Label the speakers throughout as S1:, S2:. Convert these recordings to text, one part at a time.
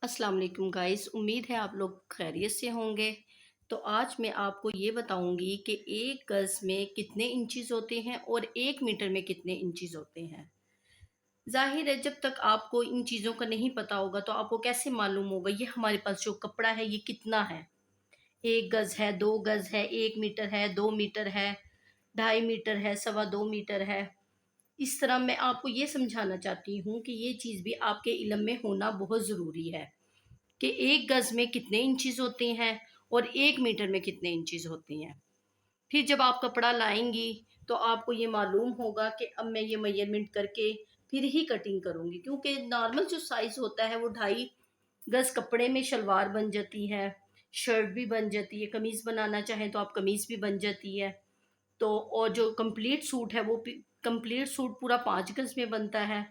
S1: अस्सलाम वालेकुम गाइस। उम्मीद है आप लोग खैरियत से होंगे। तो आज मैं आपको ये बताऊंगी कि एक गज़ में कितने इंचज़ होते हैं और एक मीटर में कितने इंचज़ होते हैं। ज़ाहिर है जब तक आपको इन चीज़ों का नहीं पता होगा तो आपको कैसे मालूम होगा ये हमारे पास जो कपड़ा है ये कितना है। 1 गज़ है, 2 गज़ है, 1 मीटर है, 2 मीटर है, 2.5 मीटर है, 2.25 मीटर है। इस तरह मैं आपको ये समझाना चाहती हूँ कि ये चीज़ भी आपके इल्म में होना बहुत ज़रूरी है कि 1 गज़ में कितने इंचज़ होते हैं और 1 मीटर में कितने इंचज़ होती हैं। फिर जब आप कपड़ा लाएँगी तो आपको ये मालूम होगा कि अब मैं ये मेज़रमेंट करके फिर ही कटिंग करूँगी, क्योंकि नॉर्मल जो साइज़ होता है वो 2.5 गज़ कपड़े में शलवार बन जाती है, शर्ट भी बन जाती है, कमीज़ बनाना चाहें तो आप कमीज़ भी बन जाती है। तो और जो कंप्लीट सूट है वो कंप्लीट सूट पूरा 5 गज़ में बनता है।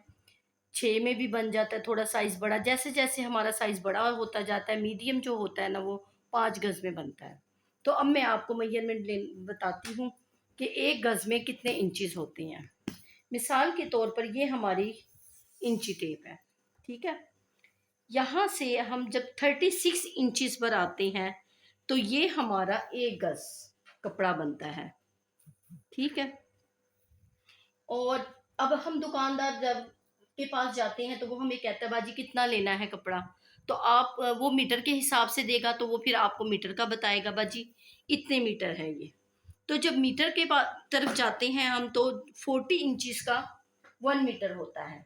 S1: 6 में भी बन जाता है, थोड़ा साइज़ बड़ा, जैसे-जैसे हमारा साइज़ बड़ा होता जाता है, मीडियम जो होता है ना वो 5 गज़ में बनता है। तो अब मैं आपको मेज़रमेंट ले बताती हूँ कि 1 गज़ में कितने इंचेस होते हैं। मिसाल के तौर पर ये हमारी इंची टेप है, ठीक है? यहाँ से हम जब 36 इंचेस पर आते हैं, तो ये हमारा 1 गज़ कपड़ा बनता है, ठीक है? और अब हम दुकानदार जब के पास जाते हैं तो वो हमें कहता है बाजी कितना लेना है कपड़ा, तो आप वो मीटर के हिसाब से देगा तो वो फिर आपको मीटर का बताएगा बाजी इतने मीटर है ये। तो जब मीटर के तरफ जाते हैं हम तो 40 इंचज का 1 मीटर होता है।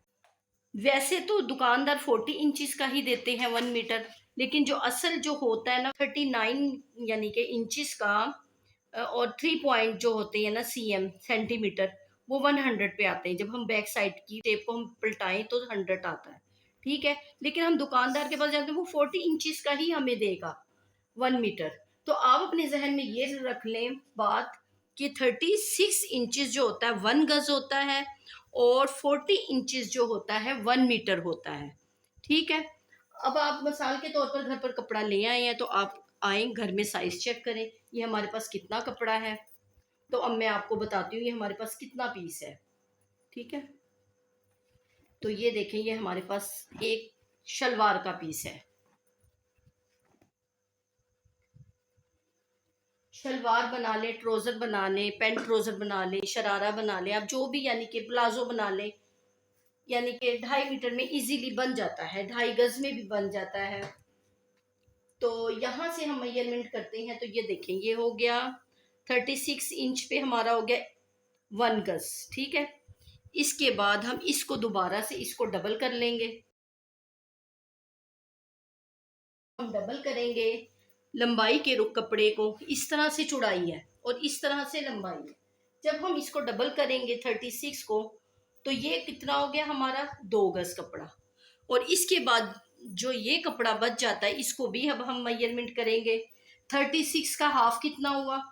S1: वैसे तो दुकानदार 40 इंचज का ही देते हैं 1 मीटर, लेकिन जो असल जो होता है ना 39 यानी कि इंचज का और 3 पॉइंट जो होते हैं ना सेंटीमीटर, वो 100 पे आते हैं। जब हम बैक साइड की टेप को हम पलटाएं तो 100 आता है, ठीक है। लेकिन हम दुकानदार के पास जाते हैं वो 40 इंचज का ही हमें देगा 1 मीटर। तो आप अपने जहन में ये रख लें बात कि 36 इंचज जो होता है 1 गज होता है और 40 इंचज जो होता है 1 मीटर होता है, ठीक है। अब आप मिसाल के तौर पर घर पर कपड़ा ले आए हैं तो आप आए घर में साइज चेक करें ये हमारे पास कितना कपड़ा है। तो अब मैं आपको बताती हूँ ये हमारे पास कितना पीस है, ठीक है। तो ये देखें ये हमारे पास एक शलवार का पीस है। शलवार बना लें, ट्रोज़र बना लें, पैंट ट्रोज़र बना लें, शरारा बना लें, आप जो भी यानी कि प्लाजो बना लें, यानी कि 2.5 मीटर में इजीली बन जाता है, 2.5 गज में भी बन जाता है। तो यहाँ से हम मेजरमेंट करते हैं तो ये देखें ये हो गया 36 इंच पे हमारा हो गया 1 गज, ठीक है। इसके बाद हम इसको दोबारा से इसको डबल कर लेंगे। हम डबल करेंगे लंबाई के रुख कपड़े को, इस तरह से चौड़ाई है और इस तरह से लंबाई है। जब हम इसको डबल करेंगे 36 को तो ये कितना हो गया हमारा 2 गज कपड़ा। और इसके बाद जो ये कपड़ा बच जाता है इसको भी अब हम मेजरमेंट करेंगे। 36 का हाफ कितना हुआ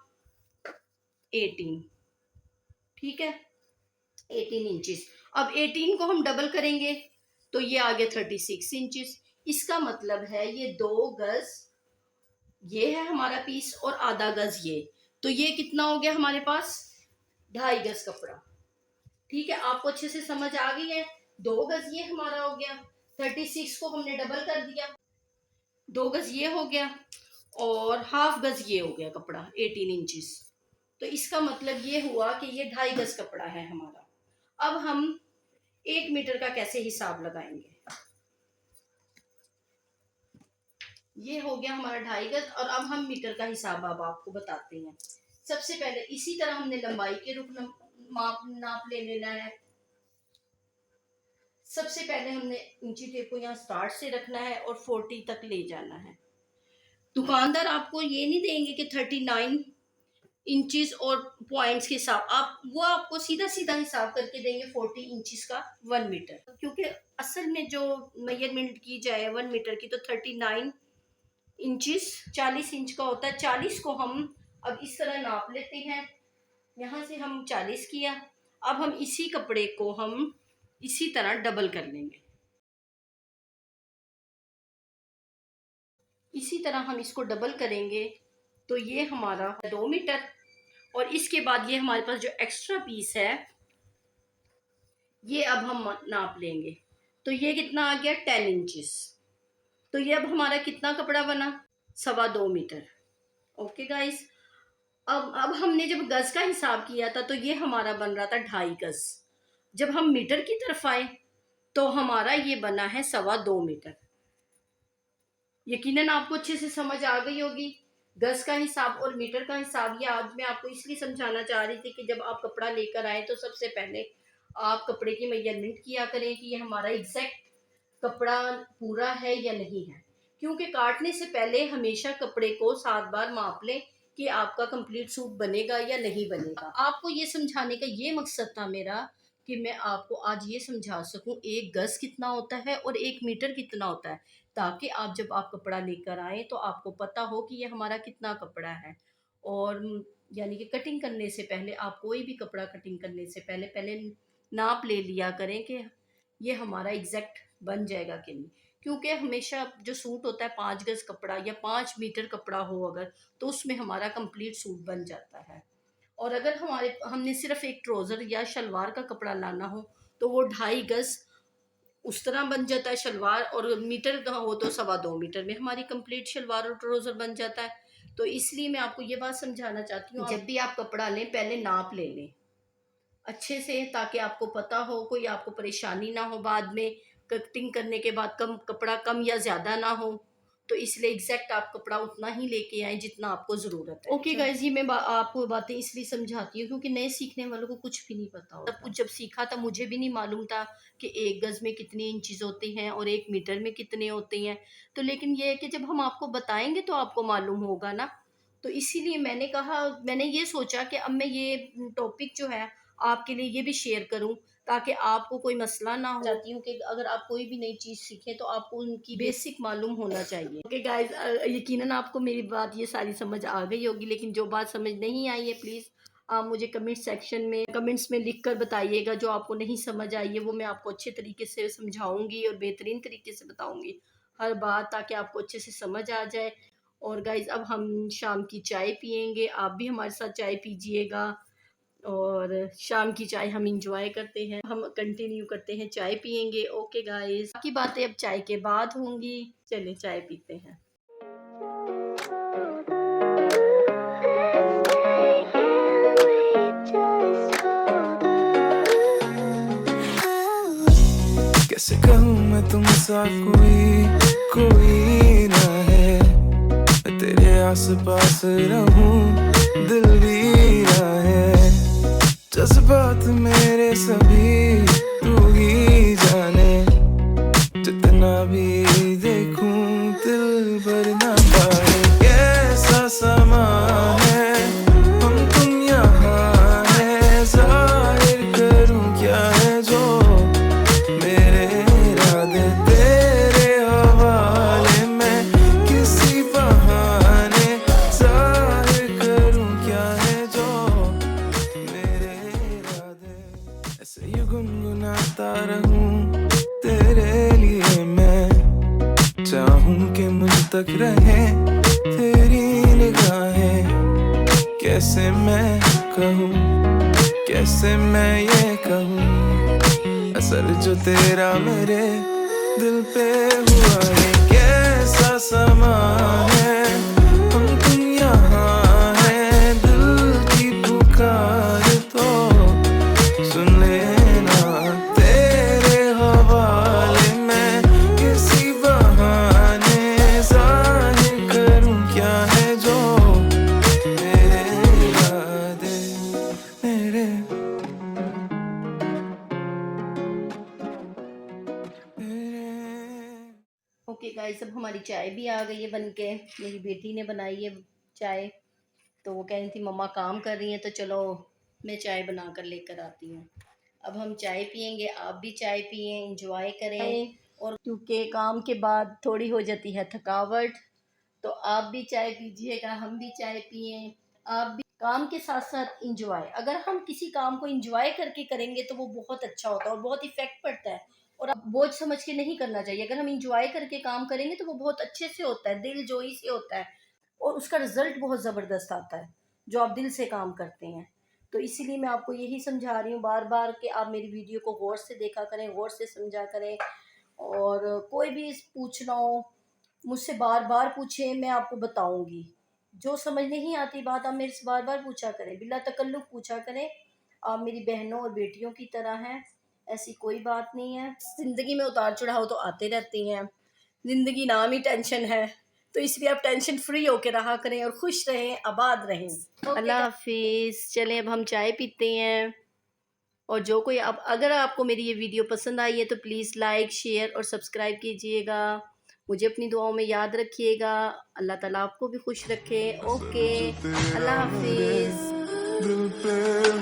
S1: 18, ठीक है, 18 इंचज। अब 18 को हम डबल करेंगे तो ये आ गया 36 इंचज। इसका मतलब है ये 2 गज ये है हमारा पीस और आधा गज ये, तो ये कितना हो गया हमारे पास 2.5 गज कपड़ा, ठीक है। आपको अच्छे से समझ आ गई है। 2 गज ये हमारा हो गया, 36 को हमने डबल कर दिया, 2 गज ये हो गया और हाफ गज ये हो गया कपड़ा 18 इंचज। तो इसका मतलब ये हुआ कि ये 2.5 गज कपड़ा है हमारा। अब हम 1 मीटर का कैसे हिसाब लगाएंगे। ये हो गया हमारा 2.5 गज और अब हम मीटर का हिसाब अब आपको बताते हैं। सबसे पहले इसी तरह हमने लंबाई के रुख नाप ले लेना है। सबसे पहले हमने इंची टेप को यहाँ स्टार्ट से रखना है और 40 तक ले जाना है। दुकानदार आपको ये नहीं देंगे कि 39 इंचज और पॉइंट्स के हिसाब, आप वो आपको सीधा सीधा हिसाब करके देंगे 40 इंचज का 1 मीटर, क्योंकि असल में जो मेजरमेंट की जाए 1 मीटर की तो 39 इंचज 40 इंच का होता है। 40 को हम अब इस तरह नाप लेते हैं, यहाँ से हम 40 किया। अब हम इसी कपड़े को हम इसी तरह डबल कर लेंगे, इसी तरह हम इसको डबल करेंगे तो ये हमारा 2 मीटर। और इसके बाद ये हमारे पास जो एक्स्ट्रा पीस है ये अब हम नाप लेंगे तो ये कितना आ गया 10 इंचज। तो ये अब हमारा कितना कपड़ा बना, 2.25 मीटर। ओके गाइस, अब हमने जब गज का हिसाब किया था तो ये हमारा बन रहा था 2.5 गज। जब हम मीटर की तरफ आए तो हमारा ये बना है 2.25 मीटर। यकीनन आपको अच्छे से समझ आ गई होगी गज का हिसाब और मीटर का हिसाब। ये आज मैं आपको इसलिए समझाना चाह रही थी कि जब आप कपड़ा लेकर आए तो सबसे पहले आप कपड़े की मेजरमेंट किया करें कि ये हमारा एग्जैक्ट कपड़ा पूरा है या नहीं है, क्योंकि काटने से पहले हमेशा कपड़े को 7 बार माप लें कि आपका कंप्लीट सूट बनेगा या नहीं बनेगा। आपको ये समझाने का ये मकसद था मेरा कि मैं आपको आज ये समझा सकूं एक गज कितना होता है और 1 मीटर कितना होता है, ताकि आप जब आप कपड़ा लेकर आए तो आपको पता हो कि ये हमारा कितना कपड़ा है। और यानी कि कटिंग करने से पहले, आप कोई भी कपड़ा कटिंग करने से पहले पहले नाप ले लिया करें कि ये हमारा एग्जैक्ट बन जाएगा कि नहीं। क्योंकि हमेशा जो सूट होता है 5 गज कपड़ा या 5 मीटर कपड़ा हो अगर, तो उसमें हमारा कंप्लीट सूट बन जाता है। और अगर हमने सिर्फ एक ट्राउज़र या शलवार का कपड़ा लाना हो तो वो 2.5 गज उस तरह बन जाता है शलवार, और मीटर का हो तो 2.25 मीटर में हमारी कंप्लीट शलवार और ट्राउज़र बन जाता है। तो इसलिए मैं आपको ये बात समझाना चाहती हूँ, जब भी आप कपड़ा लें पहले नाप ले लें अच्छे से, ताकि आपको पता हो, कोई आपको परेशानी ना हो बाद में कटिंग करने के बाद, कपड़ा कम या ज़्यादा ना हो। तो इसलिए एग्जैक्ट आप कपड़ा उतना ही लेके आए जितना आपको ज़रूरत है। ओके गाइज, ये मैं आपको बातें इसलिए समझाती हूँ क्योंकि नए सीखने वालों को कुछ भी नहीं पता होता। सब कुछ जब सीखा था मुझे भी नहीं मालूम था कि 1 गज में कितने इंचेस होते हैं और 1 मीटर में कितने होते हैं। तो लेकिन ये है कि जब हम आपको बताएंगे तो आपको मालूम होगा ना। तो इसीलिए मैंने ये सोचा कि अब मैं ये टॉपिक जो है आपके लिए ये भी शेयर करूं, ताकि आपको कोई मसला ना हो। चाहती हूँ कि अगर आप कोई भी नई चीज़ सीखें तो आपको उनकी बेसिक मालूम होना चाहिए। ओके गाइस, यकीनन आपको मेरी बात ये सारी समझ आ गई होगी, लेकिन जो बात समझ नहीं आई है प्लीज़ आप मुझे कमेंट्स में लिख कर बताइएगा। जो आपको नहीं समझ आई है वो मैं आपको अच्छे तरीके से समझाऊंगी और बेहतरीन तरीके से बताऊंगी हर बात, ताकि आपको अच्छे से समझ आ जाए। और गाइज, अब हम शाम की चाय पियेंगे, आप भी हमारे साथ चाय पीजिएगा। और शाम की चाय हम इंजॉय करते हैं, हम कंटिन्यू करते हैं, चाय पियेंगे। ओके गाइस, बाकी बातें अब चाय के बाद होंगी। चलिए चाय पीते हैं।
S2: कैसे कहूँ मैं तुमसा कोई ना है, मैं तेरे आस पास रहूं दिल भी ना है। जज्बात मेरे सभी तू ही जाने, जितना भी देखूं दिल भर ना पाए। कैसा समा है हम तुम यहाँ है, जाहिर करूं क्या है जो मेरे इरादे तेरे हवाले में, किसी बहाने जाहिर करूं क्या है जो मेरे इरादे। ऐसे ही गुनगुनाता रहूं तेरे लिए मैं, चाहूं कि मुझ तक रहे तेरी निगाहें। कैसे मैं कहूँ, कैसे मैं ये कहूँ, असर जो तेरा मेरे दिल पे हुआ है। कैसा समा है हम तुम यहाँ है, दिल की पुकार तो सुन लेना तेरे हवाले में, किसी बहाने जाहिर करूं क्या है जो मेरे इरादे मेरे
S1: ओके गाइस, अब हमारी चाय भी आ गई है बन के। मेरी बेटी ने बनाई है चाय, तो वो कह रही थी मम्मा काम कर रही हैं तो चलो मैं चाय बना कर लेकर आती हूँ। अब हम चाय पियेंगे, आप भी चाय पिए, इंजॉय करें। और क्योंकि काम के बाद थोड़ी हो जाती है थकावट, तो आप भी चाय पीजिएगा, हम भी चाय पिए। आप भी काम के साथ साथ इंजॉय, अगर हम किसी काम को इंजॉय करके करेंगे तो वो बहुत अच्छा होता है और बहुत इफेक्ट पड़ता है। और अब बोझ समझ के नहीं करना चाहिए। अगर हम इंजॉय करके काम करेंगे तो वो बहुत अच्छे से होता है, दिल जोई से होता है और उसका रिजल्ट बहुत ज़बरदस्त आता है जो आप दिल से काम करते हैं। तो इसीलिए मैं आपको यही समझा रही हूँ बार बार कि आप मेरी वीडियो को गौर से देखा करें, गौर से समझा करें। और कोई भी पूछना हो मुझसे बार बार पूछें, मैं आपको बताऊंगी। जो समझ नहीं आती बात आप मेरे से बार बार पूछा करें, बिला तकल्लुफ़ पूछा करें। आप मेरी बहनों और बेटियों की तरह हैं, ऐसी कोई बात नहीं है। ज़िंदगी में उतार चढ़ाव तो आते रहते हैं, ज़िंदगी नाम ही टेंशन है, तो इसलिए आप टेंशन फ्री होकर रहा करें और खुश रहें, आबाद रहें। अल्लाह हाफिज़। चलें अब हम चाय पीते हैं। और जो कोई अब अगर आपको मेरी ये वीडियो पसंद आई है तो प्लीज़ लाइक, शेयर और सब्सक्राइब कीजिएगा। मुझे अपनी दुआओं में याद रखिएगा। अल्लाह ताला आपको भी खुश रखे। ओके, अल्लाह हाफिज़।
S2: दिल पे